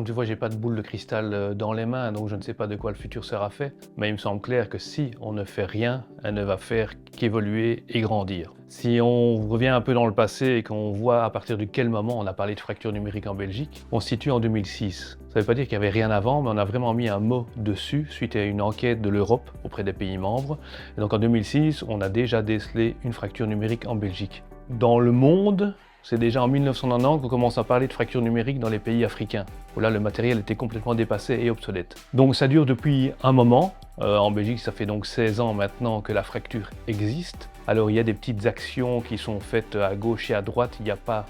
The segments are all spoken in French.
tu vois, j'ai pas de boule de cristal dans les mains, donc je ne sais pas de quoi le futur sera fait. Mais il me semble clair que si on ne fait rien, elle ne va faire qu'évoluer et grandir. Si on revient un peu dans le passé et qu'on voit à partir de quel moment on a parlé de fracture numérique en Belgique, on se situe en 2006. Ça ne veut pas dire qu'il n'y avait rien avant, mais on a vraiment mis un mot dessus suite à une enquête de l'Europe auprès des pays membres. Et donc en 2006, on a déjà décelé une fracture numérique en Belgique. Dans le monde, c'est déjà en 1990 qu'on commence à parler de fracture numérique dans les pays africains, où là le matériel était complètement dépassé et obsolète. Donc ça dure depuis un moment. En Belgique, ça fait donc 16 ans maintenant que la fracture existe. Alors il y a des petites actions qui sont faites à gauche et à droite, il n'y a pas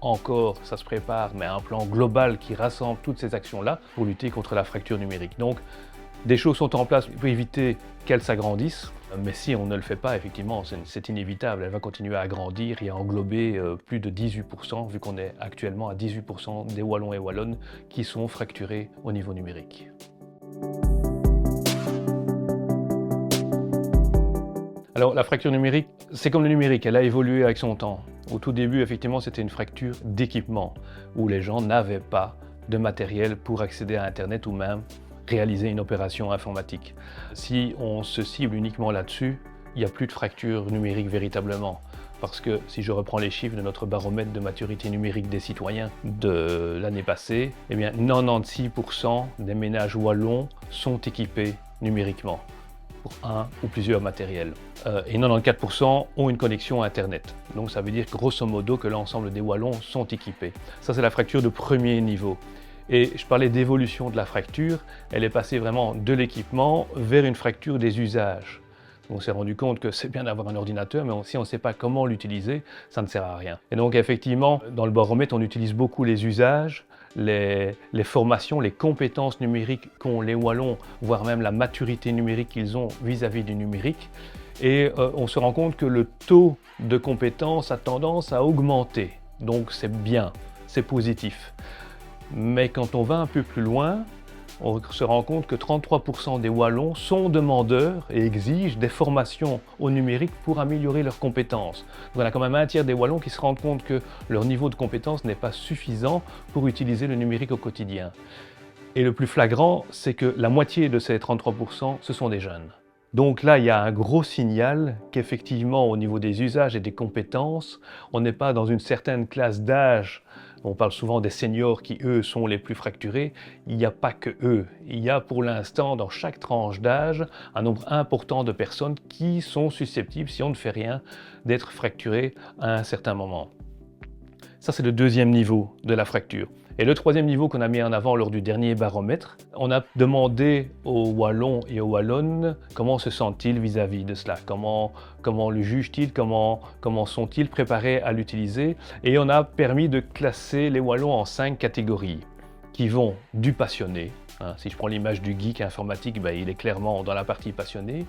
encore, ça se prépare, mais un plan global qui rassemble toutes ces actions-là pour lutter contre la fracture numérique. Donc des choses sont en place pour éviter qu'elles s'agrandissent, mais si on ne le fait pas, effectivement, c'est inévitable. Elle va continuer à grandir et à englober plus de 18%, vu qu'on est actuellement à 18% des Wallons et Wallonnes qui sont fracturés au niveau numérique. Alors la fracture numérique, c'est comme le numérique, elle a évolué avec son temps. Au tout début, effectivement, c'était une fracture d'équipement, où les gens n'avaient pas de matériel pour accéder à Internet ou même réaliser une opération informatique. Si on se cible uniquement là-dessus, il n'y a plus de fracture numérique véritablement. Parce que si je reprends les chiffres de notre baromètre de maturité numérique des citoyens de l'année passée, eh bien 96% des ménages wallons sont équipés numériquement pour un ou plusieurs matériels. Et 94% ont une connexion Internet. Donc ça veut dire grosso modo que l'ensemble des Wallons sont équipés. Ça c'est la fracture de premier niveau. Et je parlais d'évolution de la fracture, elle est passée vraiment de l'équipement vers une fracture des usages. On s'est rendu compte que c'est bien d'avoir un ordinateur, mais si on ne sait pas comment l'utiliser, ça ne sert à rien. Et donc effectivement, dans le baromètre, on utilise beaucoup les usages, les formations, les compétences numériques qu'ont les Wallons, voire même la maturité numérique qu'ils ont vis-à-vis du numérique. Et on se rend compte que le taux de compétences a tendance à augmenter. Donc c'est bien, c'est positif. Mais quand on va un peu plus loin, on se rend compte que 33% des Wallons sont demandeurs et exigent des formations au numérique pour améliorer leurs compétences. Donc on a quand même un tiers des Wallons qui se rendent compte que leur niveau de compétence n'est pas suffisant pour utiliser le numérique au quotidien. Et le plus flagrant, c'est que la moitié de ces 33%, ce sont des jeunes. Donc là, il y a un gros signal qu'effectivement, au niveau des usages et des compétences, on n'est pas dans une certaine classe d'âge. On parle souvent des seniors qui, eux, sont les plus fracturés. Il n'y a pas que eux. Il y a pour l'instant, dans chaque tranche d'âge, un nombre important de personnes qui sont susceptibles, si on ne fait rien, d'être fracturées à un certain moment. Ça, c'est le deuxième niveau de la fracture. Et le troisième niveau qu'on a mis en avant lors du dernier baromètre, on a demandé aux Wallons et aux Wallonnes comment se sentent-ils vis-à-vis de cela, comment le jugent-ils, comment sont-ils préparés à l'utiliser. Et on a permis de classer les Wallons en 5 catégories qui vont du passionné, si je prends l'image du geek informatique, il est clairement dans la partie passionné,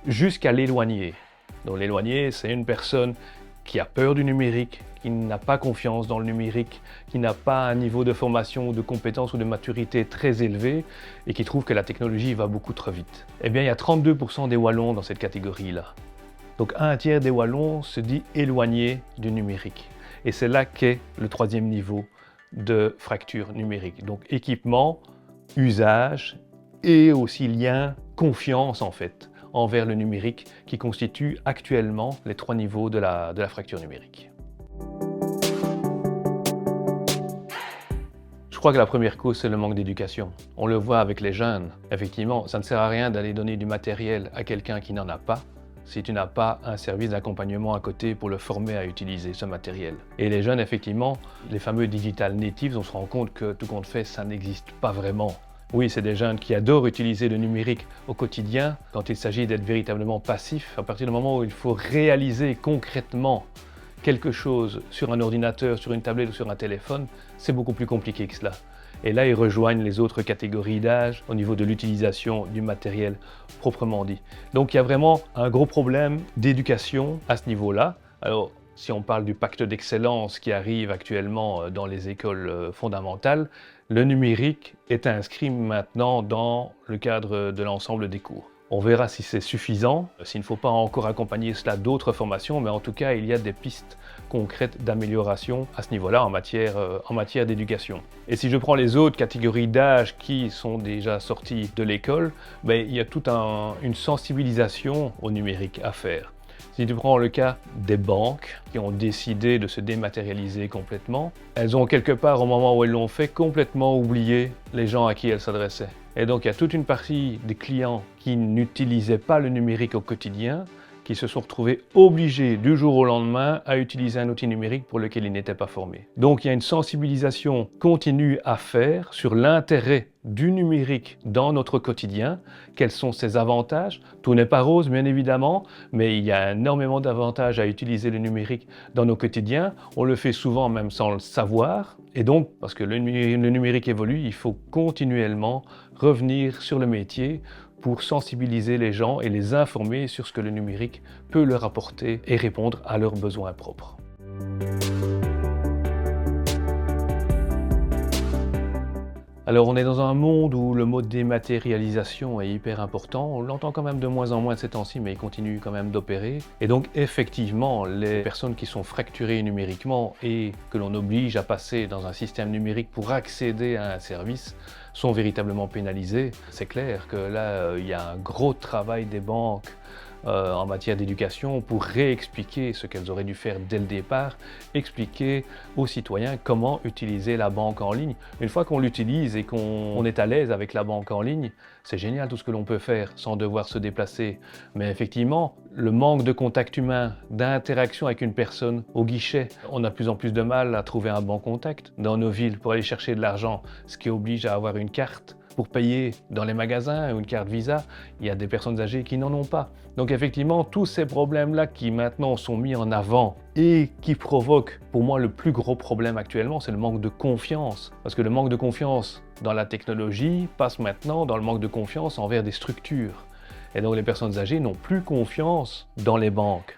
jusqu'à l'éloigné. Donc l'éloigné, c'est une personne qui a peur du numérique, qui n'a pas confiance dans le numérique, qui n'a pas un niveau de formation, de compétence ou de maturité très élevé et qui trouve que la technologie va beaucoup trop vite. Eh bien, il y a 32% des Wallons dans cette catégorie-là. Donc un tiers des Wallons se dit éloigné du numérique. Et c'est là qu'est le troisième niveau de fracture numérique. Donc équipement, usage et aussi lien, confiance en fait, envers le numérique qui constitue actuellement les 3 niveaux de la fracture numérique. Je crois que la première cause, c'est le manque d'éducation. On le voit avec les jeunes. Effectivement, ça ne sert à rien d'aller donner du matériel à quelqu'un qui n'en a pas si tu n'as pas un service d'accompagnement à côté pour le former à utiliser ce matériel. Et les jeunes, effectivement, les fameux digital natives, on se rend compte que tout compte fait, ça n'existe pas vraiment. Oui, c'est des jeunes qui adorent utiliser le numérique au quotidien. Quand il s'agit d'être véritablement passif, à partir du moment où il faut réaliser concrètement quelque chose sur un ordinateur, sur une tablette ou sur un téléphone, c'est beaucoup plus compliqué que cela. Et là, ils rejoignent les autres catégories d'âge au niveau de l'utilisation du matériel proprement dit. Donc il y a vraiment un gros problème d'éducation à ce niveau-là. Alors, si on parle du pacte d'excellence qui arrive actuellement dans les écoles fondamentales, le numérique est inscrit maintenant dans le cadre de l'ensemble des cours. On verra si c'est suffisant, s'il ne faut pas encore accompagner cela d'autres formations, mais en tout cas, il y a des pistes concrètes d'amélioration à ce niveau-là en matière d'éducation. Et si je prends les autres catégories d'âge qui sont déjà sorties de l'école, il y a toute une sensibilisation au numérique à faire. Si tu prends le cas des banques qui ont décidé de se dématérialiser complètement, elles ont quelque part, au moment où elles l'ont fait, complètement oublié les gens à qui elles s'adressaient. Et donc il y a toute une partie des clients qui n'utilisaient pas le numérique au quotidien, qui se sont retrouvés obligés du jour au lendemain à utiliser un outil numérique pour lequel ils n'étaient pas formés. Donc il y a une sensibilisation continue à faire sur l'intérêt du numérique dans notre quotidien, quels sont ses avantages. Tout n'est pas rose bien évidemment, mais il y a énormément d'avantages à utiliser le numérique dans nos quotidiens. On le fait souvent même sans le savoir. Et donc, parce que le numérique évolue, il faut continuellement revenir sur le métier pour sensibiliser les gens et les informer sur ce que le numérique peut leur apporter et répondre à leurs besoins propres. Alors on est dans un monde où le mot dématérialisation est hyper important, on l'entend quand même de moins en moins ces temps-ci, mais il continue quand même d'opérer. Et donc effectivement, les personnes qui sont fracturées numériquement et que l'on oblige à passer dans un système numérique pour accéder à un service sont véritablement pénalisées. C'est clair que là, il y a un gros travail des banques en matière d'éducation pour réexpliquer ce qu'elles auraient dû faire dès le départ, expliquer aux citoyens comment utiliser la banque en ligne. Une fois qu'on l'utilise et qu'on est à l'aise avec la banque en ligne, c'est génial tout ce que l'on peut faire sans devoir se déplacer. Mais effectivement, le manque de contact humain, d'interaction avec une personne au guichet, on a de plus en plus de mal à trouver un bon contact dans nos villes pour aller chercher de l'argent, ce qui oblige à avoir une carte pour payer dans les magasins ou une carte Visa. Il y a des personnes âgées qui n'en ont pas. Donc effectivement, tous ces problèmes-là qui maintenant sont mis en avant et qui provoquent, pour moi, le plus gros problème actuellement, c'est le manque de confiance. Parce que le manque de confiance dans la technologie passe maintenant dans le manque de confiance envers des structures. Et donc les personnes âgées n'ont plus confiance dans les banques.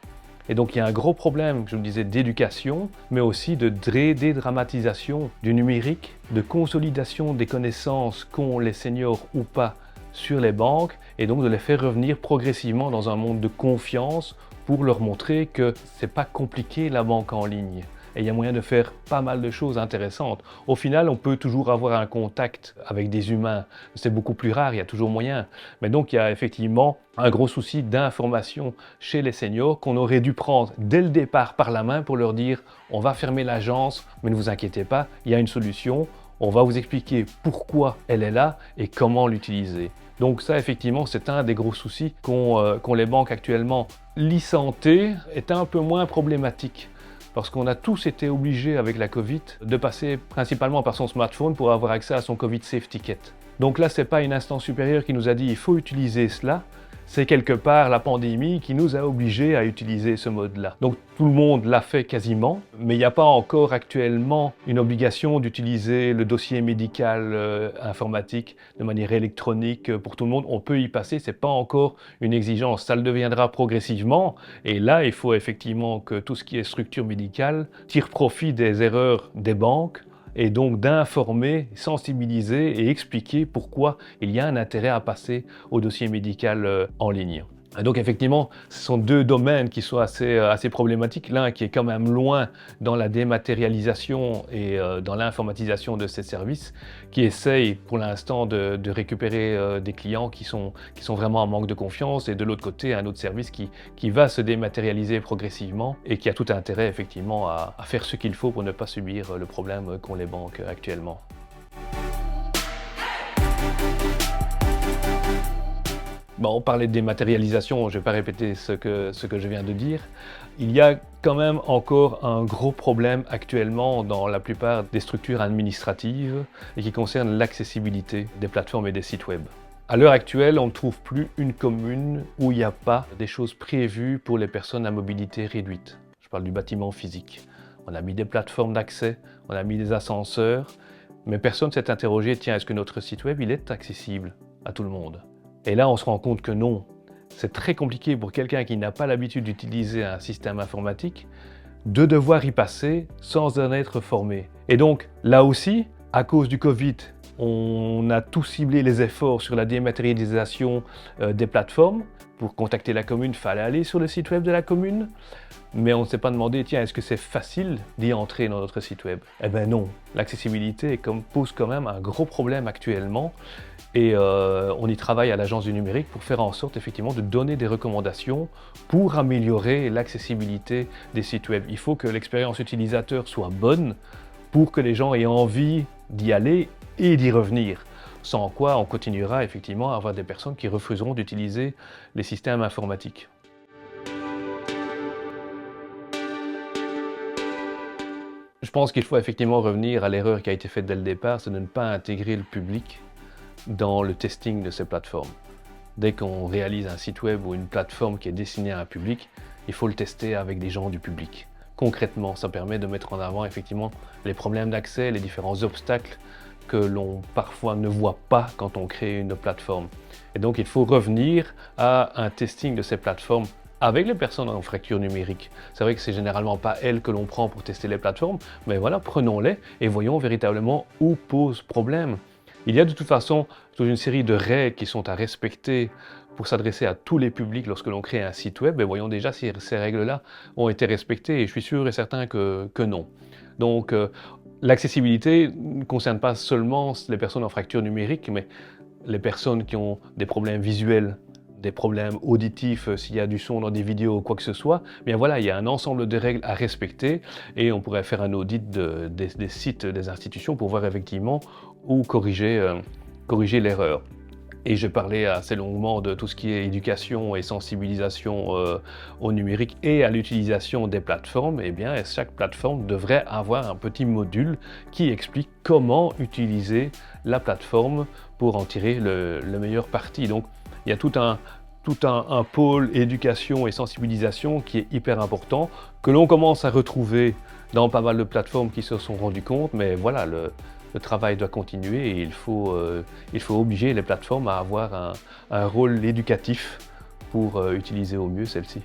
Et donc il y a un gros problème, je me disais, d'éducation, mais aussi de dédramatisation du numérique, de consolidation des connaissances qu'ont les seniors ou pas sur les banques, et donc de les faire revenir progressivement dans un monde de confiance pour leur montrer que c'est pas compliqué la banque en ligne. Et il y a moyen de faire pas mal de choses intéressantes. Au final, on peut toujours avoir un contact avec des humains. C'est beaucoup plus rare, il y a toujours moyen. Mais donc, il y a effectivement un gros souci d'information chez les seniors qu'on aurait dû prendre dès le départ par la main pour leur dire « on va fermer l'agence, mais ne vous inquiétez pas, il y a une solution. On va vous expliquer pourquoi elle est là et comment l'utiliser. » Donc ça, effectivement, c'est un des gros soucis qu'ont les banques actuellement. L'e-santé est un peu moins problématique, parce qu'on a tous été obligés avec la Covid de passer principalement par son smartphone pour avoir accès à son Covid Safe Ticket. Donc là, ce n'est pas une instance supérieure qui nous a dit il faut utiliser cela, c'est quelque part la pandémie qui nous a obligés à utiliser ce mode-là. Donc tout le monde l'a fait quasiment, mais il n'y a pas encore actuellement une obligation d'utiliser le dossier médical informatique de manière électronique pour tout le monde. On peut y passer, ce n'est pas encore une exigence, ça le deviendra progressivement. Et là, il faut effectivement que tout ce qui est structure médicale tire profit des erreurs des banques, et donc d'informer, sensibiliser et expliquer pourquoi il y a un intérêt à passer au dossier médical en ligne. Et donc effectivement, ce sont deux domaines qui sont assez problématiques. L'un qui est quand même loin dans la dématérialisation et dans l'informatisation de ces services, qui essaye pour l'instant de récupérer des clients qui sont vraiment en manque de confiance, et de l'autre côté, un autre service qui va se dématérialiser progressivement et qui a tout intérêt effectivement à faire ce qu'il faut pour ne pas subir le problème qu'ont les banques actuellement. Bon, on parlait de dématérialisation, je ne vais pas répéter ce que je viens de dire. Il y a quand même encore un gros problème actuellement dans la plupart des structures administratives et qui concerne l'accessibilité des plateformes et des sites web. À l'heure actuelle, on ne trouve plus une commune où il n'y a pas des choses prévues pour les personnes à mobilité réduite. Je parle du bâtiment physique. On a mis des plateformes d'accès, on a mis des ascenseurs, mais personne ne s'est interrogé, tiens, est-ce que notre site web il est accessible à tout le monde ? Et là, on se rend compte que non. C'est très compliqué pour quelqu'un qui n'a pas l'habitude d'utiliser un système informatique de devoir y passer sans en être formé. Et donc, là aussi, À cause du Covid, on a tout ciblé les efforts sur la dématérialisation des plateformes. Pour contacter la commune, il fallait aller sur le site web de la commune. Mais on ne s'est pas demandé, tiens, est-ce que c'est facile d'y entrer dans notre site web? Eh bien non, l'accessibilité pose quand même un gros problème actuellement. Et on y travaille à l'Agence du numérique pour faire en sorte effectivement de donner des recommandations pour améliorer l'accessibilité des sites web. Il faut que l'expérience utilisateur soit bonne pour que les gens aient envie d'y aller et d'y revenir. Sans quoi on continuera effectivement à avoir des personnes qui refuseront d'utiliser les systèmes informatiques. Je pense qu'il faut effectivement revenir à l'erreur qui a été faite dès le départ, c'est de ne pas intégrer le public dans le testing de ces plateformes. Dès qu'on réalise un site web ou une plateforme qui est destinée à un public, il faut le tester avec des gens du public. Concrètement, ça permet de mettre en avant effectivement les problèmes d'accès, les différents obstacles que l'on parfois ne voit pas quand on crée une plateforme. Et donc il faut revenir à un testing de ces plateformes avec les personnes en fracture numérique. C'est vrai que c'est généralement pas elles que l'on prend pour tester les plateformes, mais voilà, prenons-les et voyons véritablement où pose problème. Il y a de toute façon toute une série de règles qui sont à respecter pour s'adresser à tous les publics lorsque l'on crée un site web, et voyons déjà si ces règles-là ont été respectées, et je suis sûr et certain que non. Donc l'accessibilité ne concerne pas seulement les personnes en fracture numérique, mais les personnes qui ont des problèmes visuels, des problèmes auditifs, s'il y a du son dans des vidéos ou quoi que ce soit, bien voilà, il y a un ensemble de règles à respecter et on pourrait faire un audit des sites des institutions pour voir effectivement où corriger l'erreur. Et j'ai parlé assez longuement de tout ce qui est éducation et sensibilisation au numérique et à l'utilisation des plateformes. Eh bien, chaque plateforme devrait avoir un petit module qui explique comment utiliser la plateforme pour en tirer le meilleur parti. Donc, il y a tout un pôle éducation et sensibilisation qui est hyper important, que l'on commence à retrouver dans pas mal de plateformes qui se sont rendues compte, mais voilà, le travail doit continuer et il faut obliger les plateformes à avoir un rôle éducatif pour utiliser au mieux celle-ci.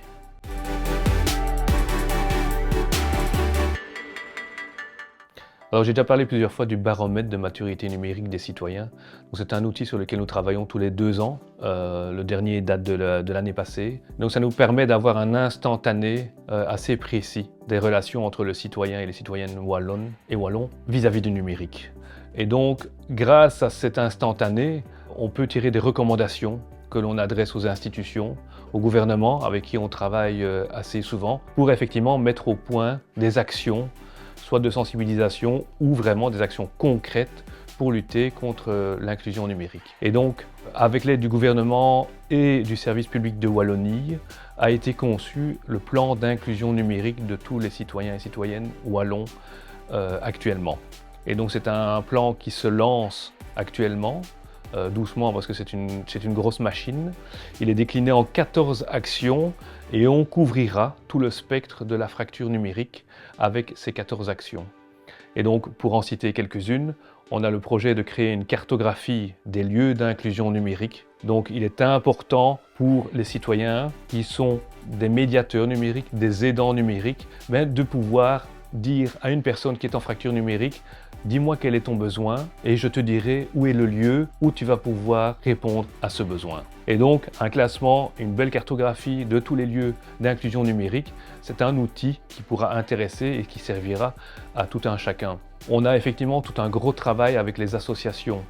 Alors j'ai déjà parlé plusieurs fois du baromètre de maturité numérique des citoyens. C'est un outil sur lequel nous travaillons tous les 2 ans. Le dernier date de l'année passée. Donc ça nous permet d'avoir un instantané assez précis des relations entre le citoyen et les citoyennes wallonnes et wallons vis-à-vis du numérique. Et donc grâce à cet instantané, on peut tirer des recommandations que l'on adresse aux institutions, au gouvernement avec qui on travaille assez souvent pour effectivement mettre au point des actions soit de sensibilisation ou vraiment des actions concrètes pour lutter contre l'inclusion numérique. Et donc, avec l'aide du gouvernement et du service public de Wallonie, a été conçu le plan d'inclusion numérique de tous les citoyens et citoyennes wallons actuellement. Et donc c'est un plan qui se lance actuellement, doucement parce que c'est une grosse machine. Il est décliné en 14 actions et on couvrira tout le spectre de la fracture numérique avec ces 14 actions. Et donc, pour en citer quelques-unes, on a le projet de créer une cartographie des lieux d'inclusion numérique. Donc, il est important pour les citoyens qui sont des médiateurs numériques, des aidants numériques, de pouvoir dire à une personne qui est en fracture numérique: dis-moi quel est ton besoin et je te dirai où est le lieu où tu vas pouvoir répondre à ce besoin. Et donc, un classement, une belle cartographie de tous les lieux d'inclusion numérique, c'est un outil qui pourra intéresser et qui servira à tout un chacun. On a effectivement tout un gros travail avec les associations.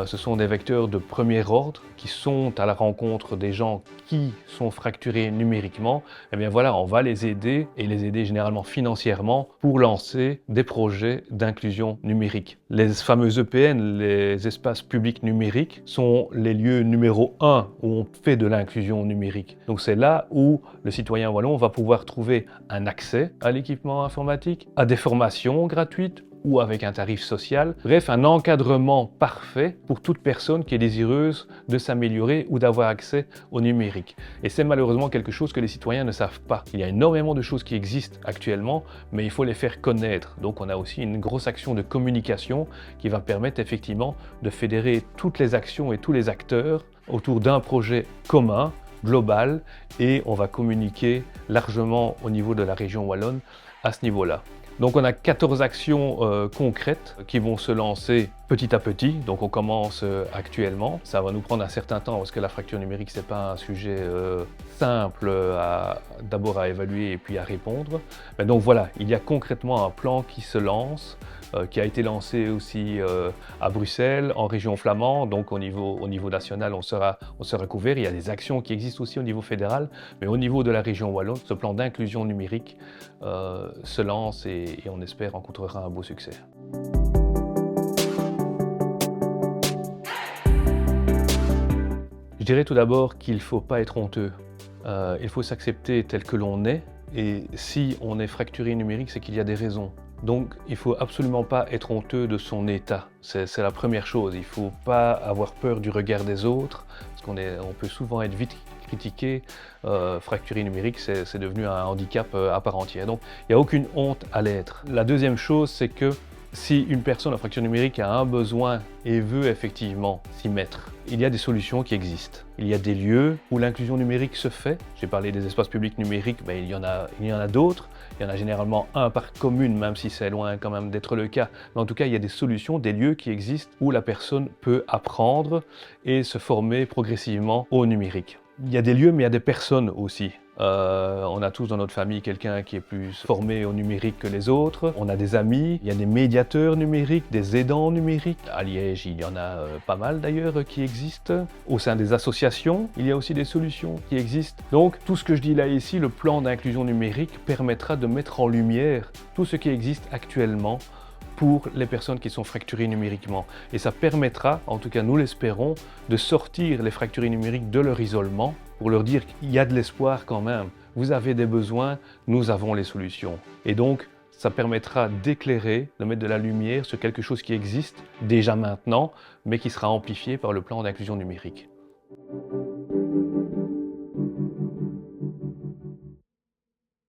Ce sont des vecteurs de premier ordre qui sont à la rencontre des gens qui sont fracturés numériquement. Et bien voilà, on va les aider et les aider généralement financièrement pour lancer des projets d'inclusion numérique. Les fameux EPN, les espaces publics numériques, sont les lieux numéro 1 où on fait de l'inclusion numérique. Donc c'est là où le citoyen wallon va pouvoir trouver un accès à l'équipement informatique, à des formations gratuites, ou avec un tarif social, bref, un encadrement parfait pour toute personne qui est désireuse de s'améliorer ou d'avoir accès au numérique. Et c'est malheureusement quelque chose que les citoyens ne savent pas. Il y a énormément de choses qui existent actuellement, mais il faut les faire connaître. Donc on a aussi une grosse action de communication qui va permettre effectivement de fédérer toutes les actions et tous les acteurs autour d'un projet commun, global, et on va communiquer largement au niveau de la région wallonne à ce niveau-là. Donc on a 14 actions concrètes qui vont se lancer petit à petit. Donc on commence actuellement. Ça va nous prendre un certain temps parce que la fracture numérique, c'est pas un sujet simple d'abord à évaluer et puis à répondre. Mais donc voilà, il y a concrètement un plan qui se lance, qui a été lancé aussi à Bruxelles, en région flamande. Donc au niveau national, on sera couvert. Il y a des actions qui existent aussi au niveau fédéral, mais au niveau de la région wallonne, ce plan d'inclusion numérique se lance et on espère rencontrera un beau succès. Je dirais tout d'abord qu'il ne faut pas être honteux. Il faut s'accepter tel que l'on est, et si on est fracturé numérique, c'est qu'il y a des raisons. Donc il ne faut absolument pas être honteux de son état. C'est la première chose. Il ne faut pas avoir peur du regard des autres, parce on peut souvent être vite critiqué. Fracturé numérique, c'est devenu un handicap à part entière. Donc il n'y a aucune honte à l'être. La deuxième chose, c'est que si une personne en fracture numérique a un besoin et veut effectivement s'y mettre, il y a des solutions qui existent. Il y a des lieux où l'inclusion numérique se fait. J'ai parlé des espaces publics numériques, mais il y en a d'autres. Il y en a généralement un par commune, même si c'est loin quand même d'être le cas. Mais en tout cas, il y a des solutions, des lieux qui existent où la personne peut apprendre et se former progressivement au numérique. Il y a des lieux, mais il y a des personnes aussi. On a tous dans notre famille quelqu'un qui est plus formé au numérique que les autres. On a des amis, il y a des médiateurs numériques, des aidants numériques. À Liège, il y en a pas mal d'ailleurs qui existent. Au sein des associations, il y a aussi des solutions qui existent. Donc tout ce que je dis là ici, le plan d'inclusion numérique permettra de mettre en lumière tout ce qui existe actuellement pour les personnes qui sont fracturées numériquement. Et ça permettra, en tout cas nous l'espérons, de sortir les fracturés numériques de leur isolement pour leur dire qu'il y a de l'espoir quand même. Vous avez des besoins, nous avons les solutions. Et donc, ça permettra d'éclairer, de mettre de la lumière sur quelque chose qui existe déjà maintenant, mais qui sera amplifié par le plan d'inclusion numérique.